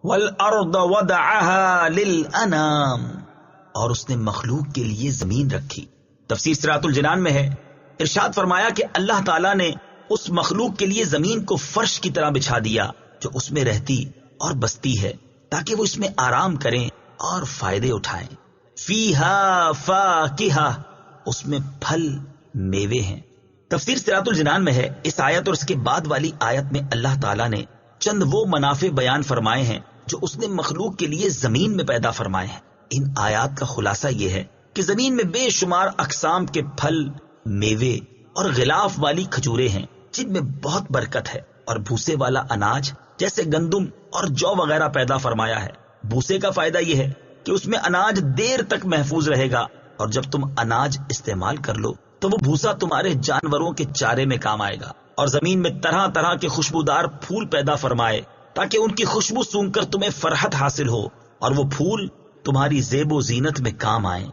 والارض وضعها للانام، اور اس نے مخلوق کے لیے زمین رکھی۔ تفسیر صراط الجنان میں ہے، ارشاد فرمایا کہ اللہ تعالیٰ نے اس مخلوق کے لیے زمین کو فرش کی طرح بچھا دیا جو اس میں رہتی اور بستی ہے، تاکہ وہ اس میں آرام کریں اور فائدے اٹھائیں۔ فیہا فاکہہ، اس میں پھل میوے ہیں۔ تفسیر صراط الجنان میں ہے، اس آیت اور اس کے بعد والی آیت میں اللہ تعالیٰ نے چند وہ منافع بیان فرمائے ہیں جو اس نے مخلوق کے لیے زمین میں پیدا فرمائے ہیں۔ ان آیات کا خلاصہ یہ ہے کہ زمین میں بے شمار اقسام کے پھل، میوے اور غلاف والی کھجوریں ہیں جن میں بہت برکت ہے، اور بھوسے والا اناج جیسے گندم اور جو وغیرہ پیدا فرمایا ہے۔ بھوسے کا فائدہ یہ ہے کہ اس میں اناج دیر تک محفوظ رہے گا، اور جب تم اناج استعمال کر لو تو وہ بھوسا تمہارے جانوروں کے چارے میں کام آئے گا۔ اور زمین میں طرح طرح کے خوشبودار پھول پیدا فرمائے تاکہ ان کی خوشبو سونگ کر تمہیں فرحت حاصل ہو، اور وہ پھول تمہاری زیب و زینت میں کام آئیں۔